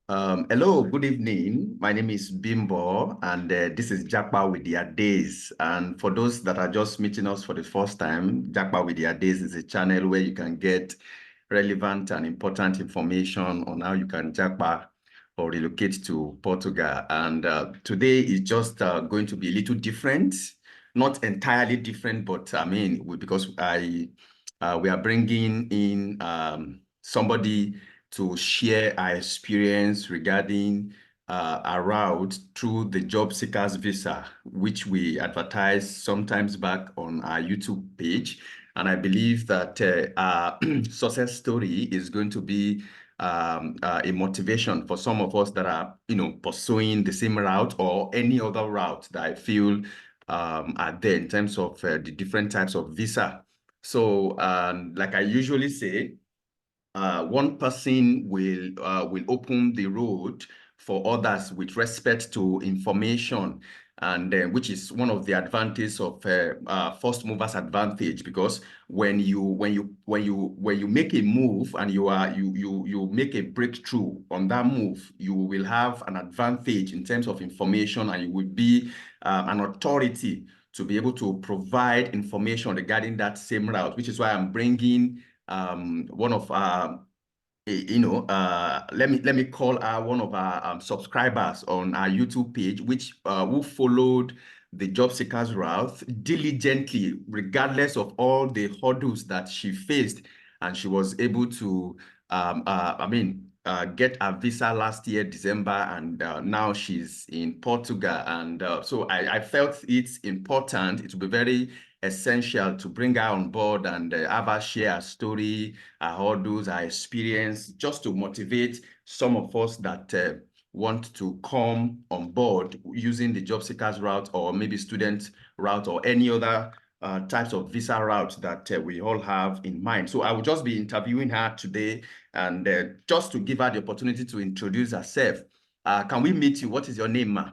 Hello, good evening. My name is Bimbo, and this is Japa with their days. And for those that are just meeting us for the first time, Japa with their days is a channel where you can get relevant and important information on how you can Japa or relocate to Portugal. And today is just going to be a little different, not entirely different, but I mean, because we are bringing in somebody to share our experience regarding our route through the job seekers visa, which we advertised sometimes back on our YouTube page. And I believe that our success story is going to be a motivation for some of us that are, pursuing the same route or any other route that I feel are there in terms of the different types of visa. So, like I usually say, one person will open the road for others with respect to information, and which is one of the advantages of first movers advantage, because when you make a move and you make a breakthrough on that move, you will have an advantage in terms of information, and you will be an authority to be able to provide information regarding that same route, which is why I'm bringing one of our, let me call one of our subscribers on our YouTube page, which who followed the job seekers route diligently, regardless of all the hurdles that she faced, and she was able to, get a visa last year, December, and now she's in Portugal. And so I felt it's important, it will be very essential to bring her on board and have her share her story, her hurdles, her experience, just to motivate some of us that want to come on board using the job seekers route, or maybe student route, or any other types of visa routes that we all have in mind. So I will just be interviewing her today, and just to give her the opportunity to introduce herself. Can we meet you? What is your name, ma?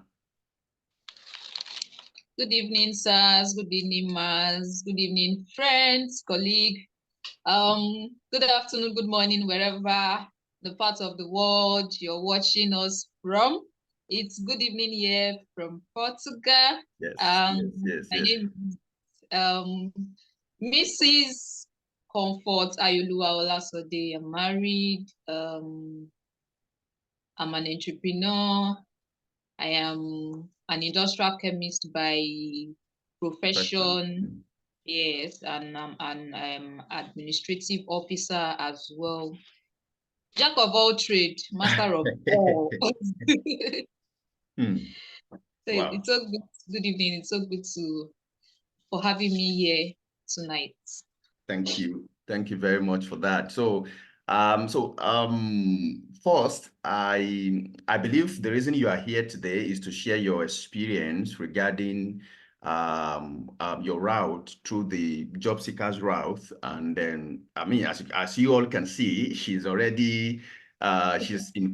Good evening, sirs. Good evening, Mars. Good evening, friends, colleague. Good afternoon, good morning, wherever the part of the world you're watching us from. It's good evening here from Portugal. Yes, yes, My yes. name is Mrs. Comfort Ayoluwa Olasode. I'm married. I'm an entrepreneur. I am an industrial chemist by profession, yes, and I'm an administrative officer as well. Jack of all trade, master of all. Hmm. So Wow. it's so good evening. It's so good for having me here tonight. Thank you. Thank you very much for that. So, first, I believe the reason you are here today is to share your experience regarding your route through the job seekers route. And then, I mean, as you all can see, she's in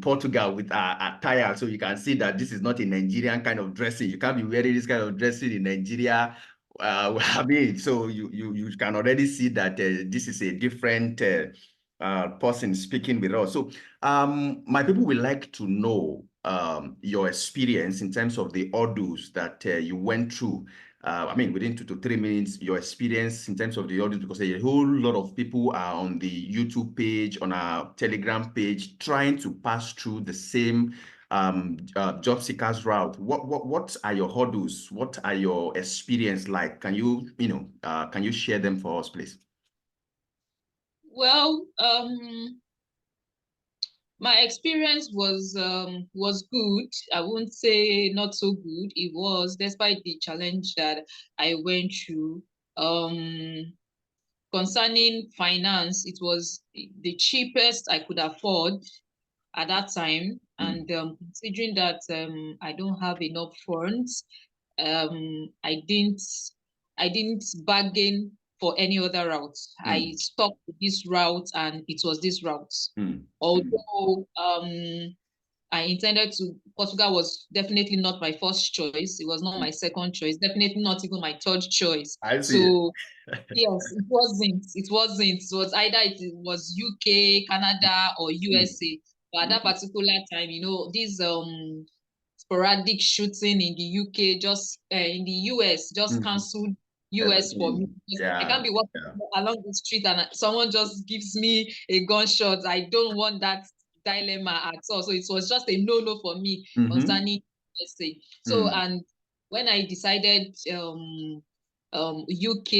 Portugal with her attire. So you can see that this is not a Nigerian kind of dressing. You can't be wearing this kind of dressing in Nigeria. I mean, so you can already see that this is a different person speaking with us. So my people would like to know your experience in terms of the hurdles that you went through. I mean, within 2 to 3 minutes, your experience in terms of the audience, because a whole lot of people are on the YouTube page, on our Telegram page, trying to pass through the same job seekers route. What are your hurdles? What are your experience like? Can can you share them for us, please? Well, my experience was good. I won't say not so good. It was, despite the challenge that I went through. Concerning finance, it was the cheapest I could afford at that time. And considering that I don't have enough funds, I didn't bargain for any other route. I stuck with this route, and it was this route. Although I intended to, Portugal was definitely not my first choice. It was not my second choice. Definitely not even my third choice. I see. So yes, it wasn't. It wasn't. It was either it was UK, Canada, or USA. But at that particular time, you know, this sporadic shooting in the UK, just in the US, just cancelled US for me. I can't be walking along the street and someone just gives me a gunshot. I don't want that dilemma at all. So it was just a no-no for me concerning USA. So, and when I decided UK,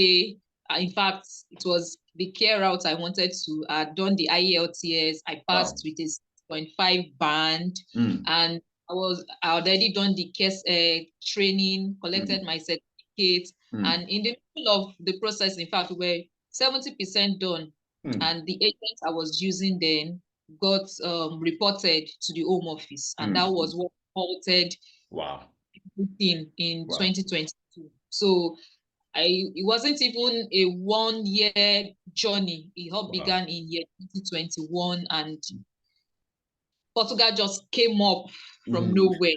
in fact, it was the care route I wanted to. I had done the IELTS. I passed with a 6.5 band, and I already done the case training, collected my certificate, and in the middle of the process, in fact, we were 70% done, and the agent I was using then got reported to the Home Office, and that was what halted in 2022. So it wasn't even a 1 year journey. It all began in year 2021, and Portugal just came up from nowhere.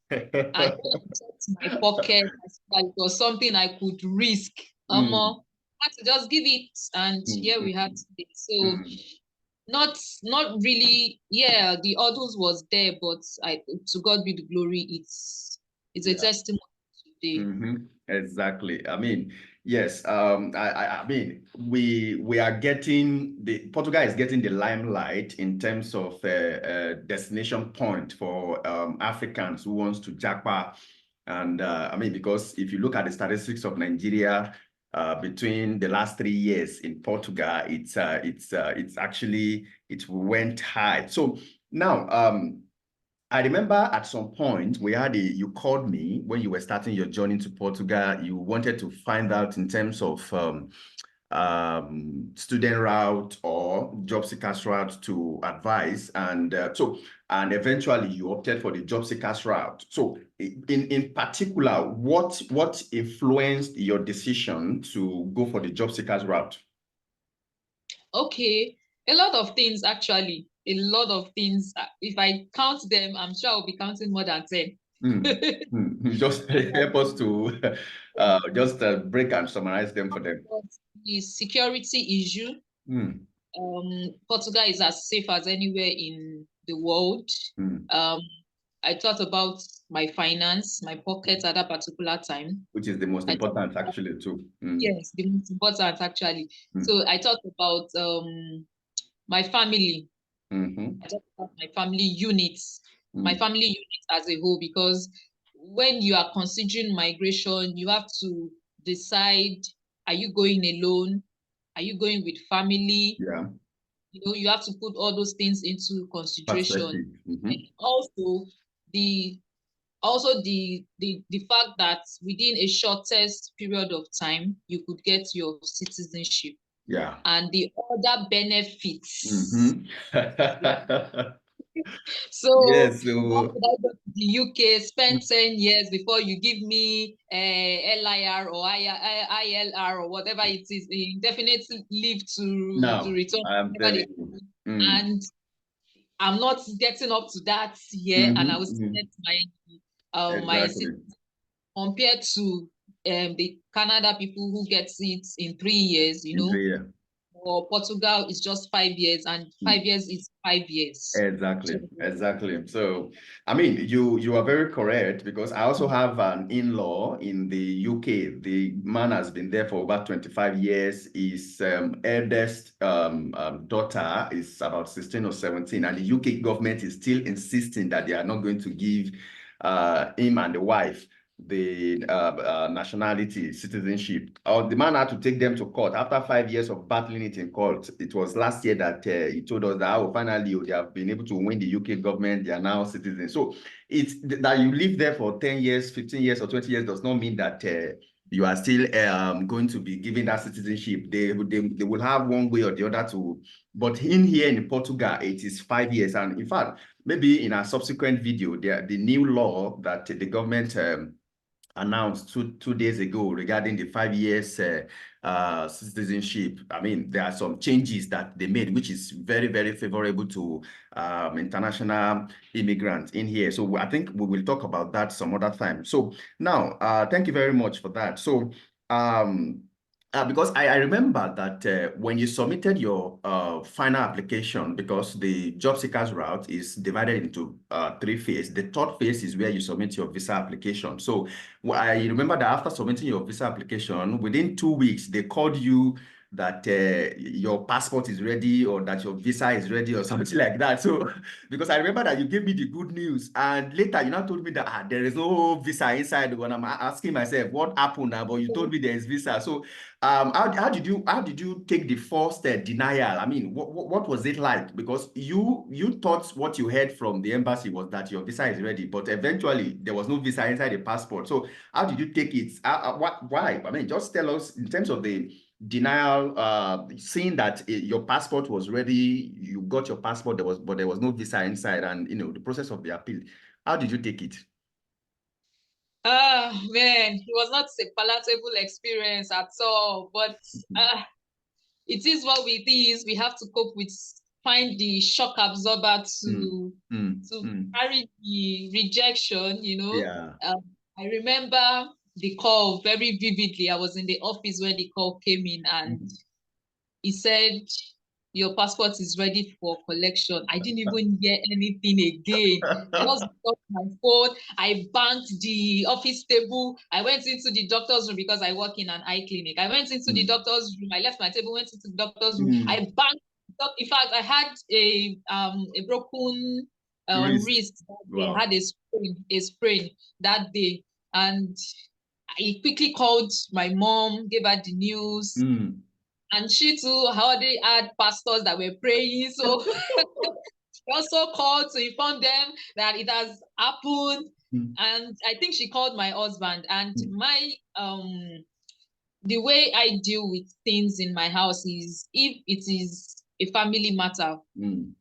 And I checked my pocket. It was something I could risk. I had to just give it, and here we had today. So not really, yeah, the others was there, but to God be the glory. It's a testimony today. Exactly. I mean, yes. I mean, we are getting Portugal is getting the limelight in terms of destination point for Africans who wants to Japa, and I mean, because if you look at the statistics of Nigeria between the last 3 years in Portugal, it's actually it went high. So now I remember at some point you called me when you were starting your journey to Portugal. You wanted to find out in terms of student route or job seekers route to advise, and and eventually you opted for the job seekers route. So in particular, what influenced your decision to go for the job seekers route? Okay, a lot of things actually. A lot of things. If I count them, I'm sure I'll be counting more than 10. Just help us to just break and summarize them for them. The security issue. Portugal is as safe as anywhere in the world. I thought about my finance, my pocket at that particular time. Which is the most important actually too. Yes, the most important actually. So I thought about my family. I thought about my family units, my family unit as a whole, because when you are considering migration, you have to decide, are you going alone? Are you going with family? Yeah. You know, you have to put all those things into consideration. And also the fact that within a shortest period of time, you could get your citizenship. Yeah. And the other benefits. So, yes, why would I go to the UK, spend 10 years before you give me LIR or ILR or whatever it is, indefinite leave to return. And I'm not getting up to that year, and I was my citizenship compared to the Canada people who gets it in 3 years, you know. Or Portugal is just 5 years, and 5 years is 5 years. Exactly. So, I mean, you are very correct, because I also have an in-law in the UK. The man has been there for about 25 years. His eldest daughter is about 16 or 17, and the UK government is still insisting that they are not going to give him and the wife the nationality, citizenship. The man had to take them to court after 5 years of battling it in court. It was last year that he told us that finally they have been able to win the UK government. They are now citizens. So it's that you live there for 10 years, 15 years, or 20 years does not mean that you are still going to be given that citizenship. They will have one way or the other to. But in here in Portugal, it is 5 years. And in fact, maybe in a subsequent video, the new law that the government announced two days ago regarding the 5 years citizenship. I mean, there are some changes that they made, which is very, very favorable to international immigrants in here. So I think we will talk about that some other time. So now, thank you very much for that. So Because I remember that when you submitted your final application, because the job seekers route is divided into 3 phases. The third phase is where you submit your visa application. So I remember that after submitting your visa application, within 2 weeks, they called you that your passport is ready or that your visa is ready or something like that. So because I remember that you gave me the good news, and later you now told me that there is no visa inside. When I'm asking myself what happened now, but you told me there is visa. So how did you take the first denial? I mean, what was it like? Because you thought what you heard from the embassy was that your visa is ready, but eventually there was no visa inside the passport. So how did you take it? Why? I mean, just tell us in terms of the denial, seeing that your passport was ready, you got your passport, but there was no visa inside, and the process of the appeal. How did you take it? Man, it was not a palatable experience at all, but it is what it is. We have to cope with, find the shock absorber to carry the rejection, Yeah. I remember the call very vividly. I was in the office when the call came in, and he said, your passport is ready for collection. I didn't even hear anything again. I just got my phone. I banked the office table. I went into the doctor's room because I work in an eye clinic. I went into the doctor's room. I left my table, went into the doctor's room. I banked. In fact, I had a broken wrist. Wow. I had a sprain that day, and I quickly called my mom, gave her the news. And she too already had pastors that were praying. So she also called to inform them that it has happened. And I think she called my husband. And my the way I deal with things in my house is, if it is a family matter,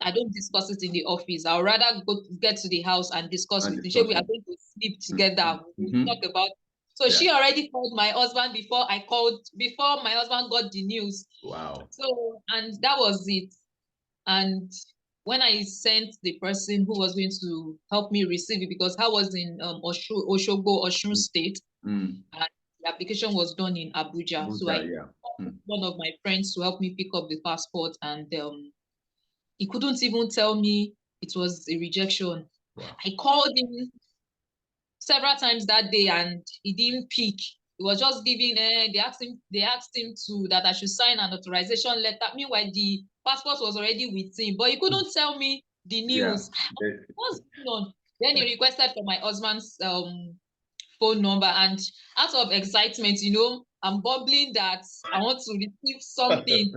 I don't discuss it in the office. I'll rather get to the house and discuss with him. We are going to sleep together. We'll talk about. So she already called my husband before my husband got the news. Wow. So, and that was it. And when I sent the person who was going to help me receive it, because I was in Oshogbo, Osun State, and the application was done in Abuja. So I called one of my friends to help me pick up the passport, and he couldn't even tell me it was a rejection. Wow. I called him several times that day and he didn't pick. He was just giving, they asked him that I should sign an authorization letter. Meanwhile, the passport was already with him, but he couldn't tell me the news. Yeah. What's going on? Then he requested for my husband's phone number, and out of excitement, I'm bubbling that I want to receive something.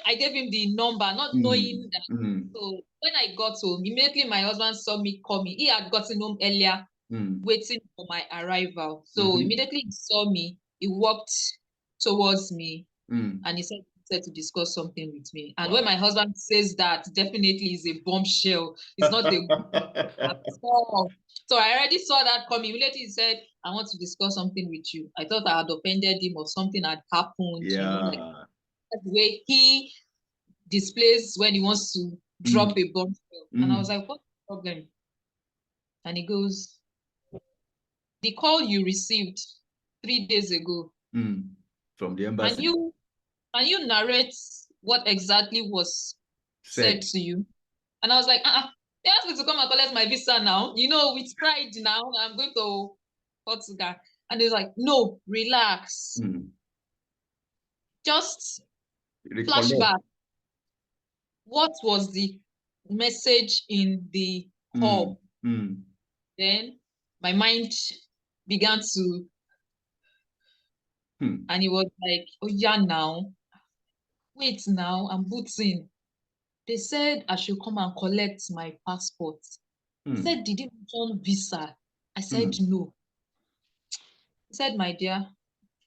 I gave him the number, not knowing that. So when I got home, immediately my husband saw me coming. He had gotten home earlier, waiting for my arrival. So immediately he saw me, he walked towards me, and he said to discuss something with me. And when my husband says that, definitely is a bombshell. It's not a at all. So I already saw that coming. Immediately he said, I want to discuss something with you. I thought I had offended him or something had happened. Like that's the way he displays when he wants to drop a bombshell. And I was like, what's the problem? And he goes, the call you received 3 days ago from the embassy. Can you narrate what exactly was said to you? And I was like, they asked me to come and collect my visa now. With pride now, I'm going to Portugal. And he was like, no, relax. Just flashback. What was the message in the call? Then my mind began to, and he was like, oh yeah, now, wait now, I'm booting. They said I should come and collect my passport. He said, did you mention visa? I said, no. He said, my dear,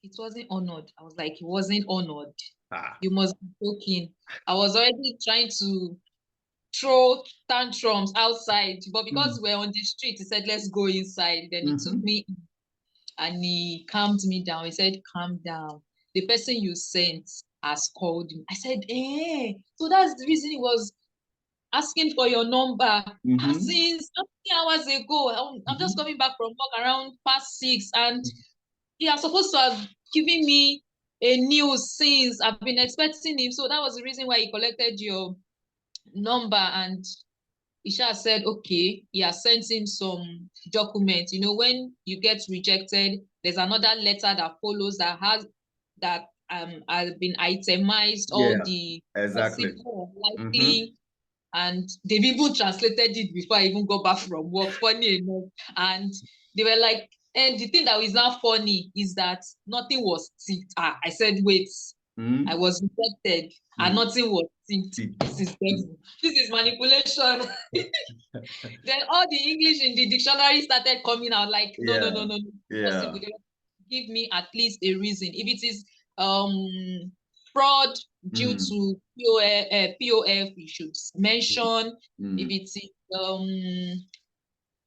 it wasn't honored. I was like, it wasn't honored. You must be joking. I was already trying to throw tantrums outside, but because we're on the street, he said, let's go inside. Then he took me in and he calmed me down. He said, calm down. The person you sent has called me. I said, so that's the reason he was asking for your number. Since 30 hours ago, I'm just coming back from work around past 6, and he are supposed to have given me a news since. I've been expecting him. So that was the reason why he collected your number, and Isha said, okay, he has sent him some documents. You know, when you get rejected, there's another letter that follows that has been itemized, all the exactly. possible, likely, and they've even translated it before I even got back from work. Funny enough, and they were like, and the thing that is now funny is that nothing was ticked. I said, wait, I was rejected and nothing was ticked. This is devil. This is manipulation. Then all the English in the dictionary started coming out like, no. Possible. They give me at least a reason. If it is fraud due to POF, you should mention. If it is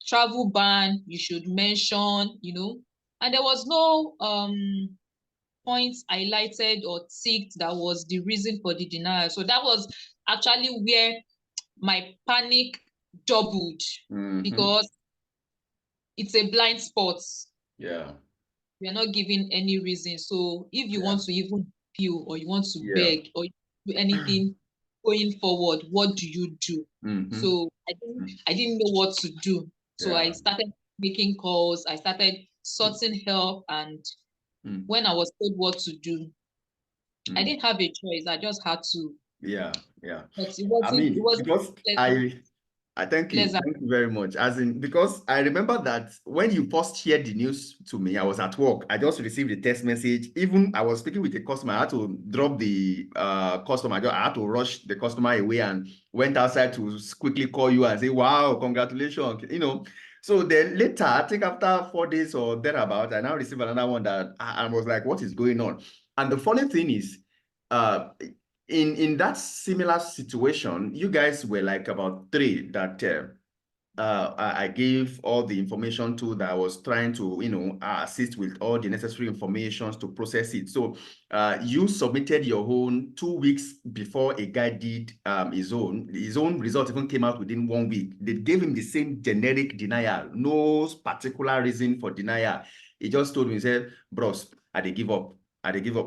travel ban, you should mention, you know. And there was no points highlighted or ticked that was the reason for the denial. So that was actually where my panic doubled, because it's a blind spot. Yeah. We are not giving any reason. So if you want to even appeal, or you want to beg, or do anything going forward, what do you do? So I didn't know what to do. So I started making calls. I started sorting help, and when I was told what to do, I didn't have a choice. I just had to. Yeah. But it wasn't. Because I thank you. Thank you very much. As in, because I remember that when you first shared the news to me, I was at work. I just received a text message. Even I was speaking with a customer. I had to drop the customer. I had to rush the customer away and went outside to quickly call you and say, wow, congratulations. You know. So then later, I think after 4 days or thereabout, I now received another one that I was like, what is going on? And the funny thing is, in that similar situation, you guys were like about 3 that I gave all the information to, that I was trying to, you know, assist with all the necessary information to process it. So you submitted your own 2 weeks before a guy did his own. His own result even came out within 1 week. They gave him the same generic denial, no particular reason for denial. He just told me, he said, bros, I give up.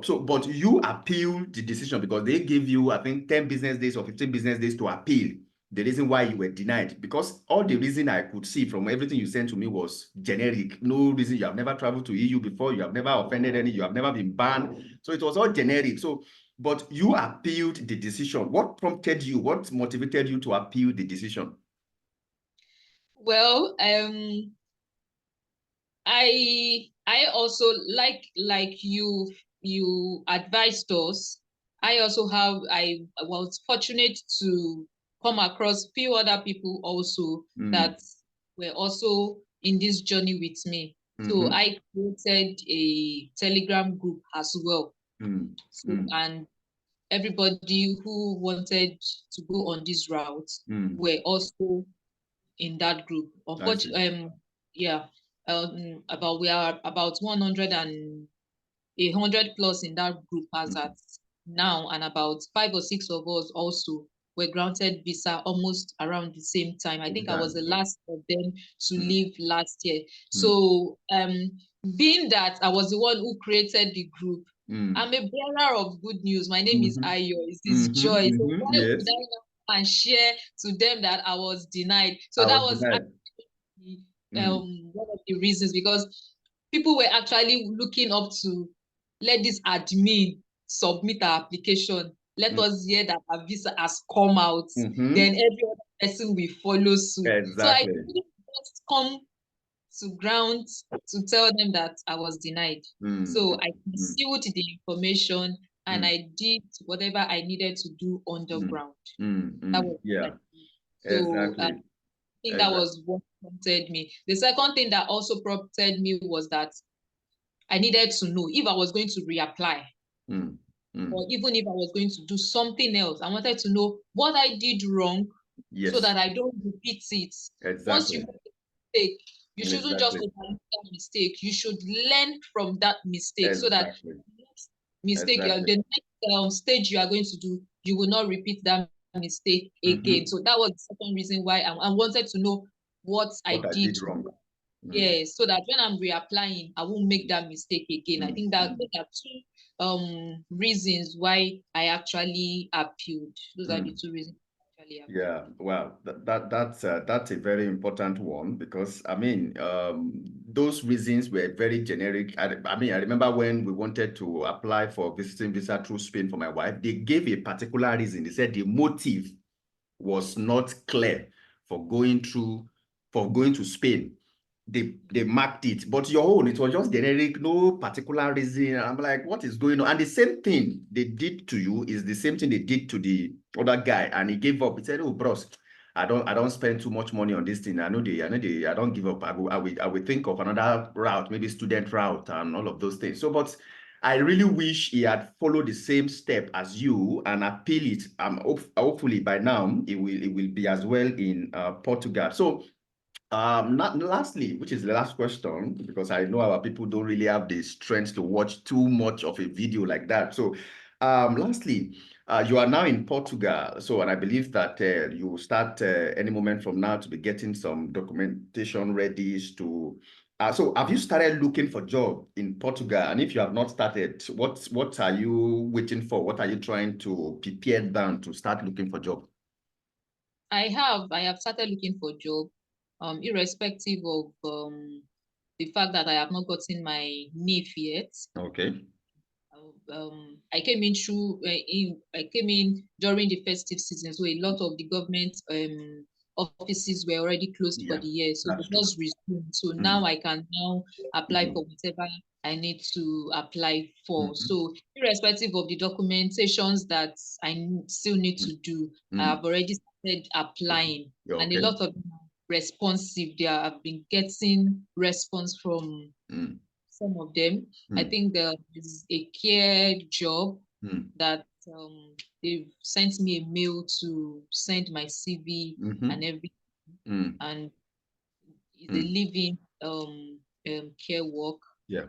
So, but you appealed the decision because they gave you, I think, 10 business days or 15 business days to appeal the reason why you were denied. Because all the reason I could see from everything you sent to me was generic. No reason. You have never traveled to EU before. You have never offended any. You have never been banned. So it was all generic. So, but you appealed the decision. What prompted you? What motivated you to appeal the decision? Well, I also like you advised us. I also I was fortunate to come across few other people also that were also in this journey with me. So I created a Telegram group as well. So, and everybody who wanted to go on this route were also in that group. Unfortunately, we are about 100 plus in that group as at now, and about 5 or 6 of us also were granted visa almost around the same time. I think I was the last of them to leave last year. So being that I was the one who created the group, I'm a bearer of good news. My name is Ayo. It's joy. So why would I and share to them that I was denied? So that was actually one of the reasons, because people were actually looking up to, let this admin submit our application. Let us hear that our visa has come out. Then every other person will follow suit. Exactly. So I didn't just come to ground to tell them that I was denied. So I concealed the information and I did whatever I needed to do underground. That was so I think that was what prompted me. The second thing that also prompted me was that I needed to know if I was going to reapply, or even if I was going to do something else. I wanted to know what I did wrong, so that I don't repeat it. Once you make a mistake, you shouldn't just overlook that mistake. You should learn from that mistake, so that the next mistake, the next stage you are going to do, you will not repeat that mistake again. So that was the second reason why I wanted to know what I did wrong. Yes, so that when I'm reapplying, I won't make that mistake again. I think that those are two reasons why I actually appealed. Those are the two reasons I actually appealed. Yeah, well, that's a very important one, because I mean, those reasons were very generic. I mean, I remember when we wanted to apply for visiting visa through Spain for my wife, they gave a particular reason. They said the motive was not clear for going to Spain. They marked it, but your own, it was just generic, no particular reason. I'm like, what is going on? And the same thing they did to you is the same thing they did to the other guy, and he gave up. He said, "Oh, bros, I don't spend too much money on this thing. I don't give up. I will think of another route, maybe student route and all of those things." So, but I really wish he had followed the same step as you and appeal it. Hopefully by now it will be as well in Portugal. So lastly, which is the last question, because I know our people don't really have the strength to watch too much of a video like that. So lastly, you are now in Portugal. So, and I believe that you will start any moment from now to be getting some documentation ready to. So have you started looking for job in Portugal? And if you have not started, what are you waiting for? What are you trying to prepare down to start looking for job? I have started looking for job, irrespective of the fact that I have not gotten my NIF yet. Okay. I came in during the festive season, so a lot of the government offices were already closed for the year, so it was resumed. So now I can now apply for whatever I need to apply for. So irrespective of the documentations that I still need to do, I have already started applying, and a lot of them are responsive. Have been getting response from some of them. I think there is a care job that they've sent me a mail to send my CV and everything, and it's a living care work. Yeah.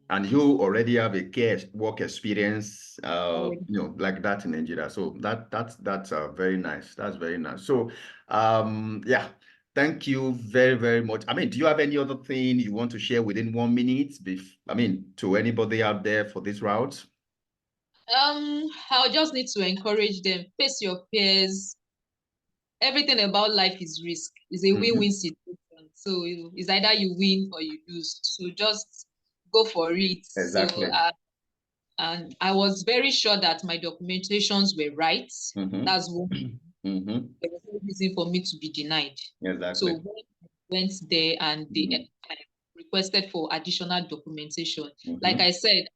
And you already have a care work experience, like that in Nigeria. So that's very nice. That's very nice. So, yeah, thank you very, very much. I mean, do you have any other thing you want to share within 1 minute? I mean, to anybody out there for this route? I'll just need to encourage them. Face your fears. Everything about life is risk. It's a win-win situation. So it's either you win or you lose. So just go for it. Exactly. So and I was very sure that my documentations were right. That's one. There was no reason for me to be denied. Exactly. So when I went there and they requested for additional documentation, like I said,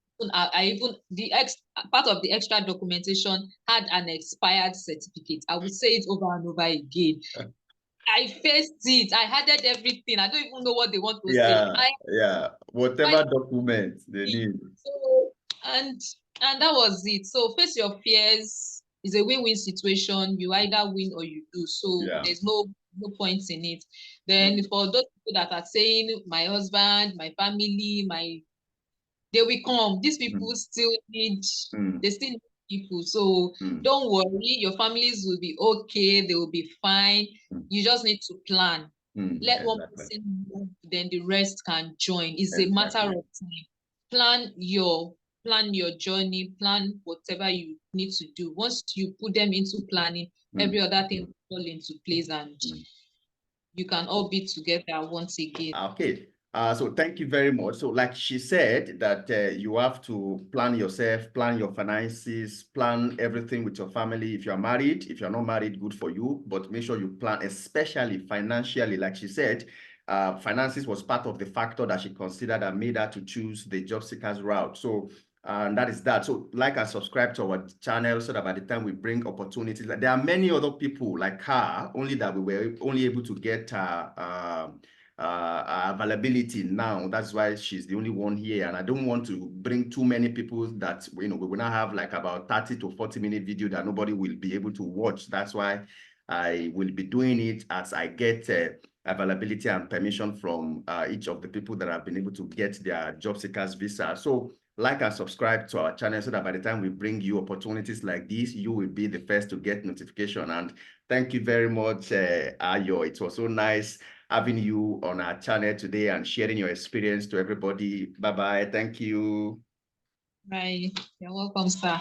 part of the extra documentation had an expired certificate. I would say it over and over again. I faced it. I added everything. I don't even know what they want to say. Whatever documents they need. So, and that was it. So face your fears. It's a win-win situation. You either win or you lose. So there's no point in it. Then for those people that are saying my husband, my family, they will come. These people still need they still need people. So don't worry, your families will be okay, they will be fine. You just need to plan. Let one person move, then the rest can join. It's a matter of time. Plan your journey, plan whatever you need to do. Once you put them into planning, every other thing will fall into place, and you can all be together once again. Okay. So thank you very much. So like she said that you have to plan yourself, plan your finances, plan everything with your family. If you're married, if you're not married, good for you, but make sure you plan, especially financially. Like she said, finances was part of the factor that she considered that made her to choose the job seekers route. So and that is that. So like and subscribe to our channel so that by the time we bring opportunities, like there are many other people like her, only that we were only able to get availability now. That's why she's the only one here, and I don't want to bring too many people that we will not have like about 30 to 40-minute video that nobody will be able to watch. That's why I will be doing it as I get availability and permission from each of the people that have been able to get their job seekers visa. So like and subscribe to our channel so that by the time we bring you opportunities like this, you will be the first to get notification. And thank you very much, Ayo. It was so nice having you on our channel today and sharing your experience to everybody. Bye-bye. Thank you. Bye. You're welcome, sir.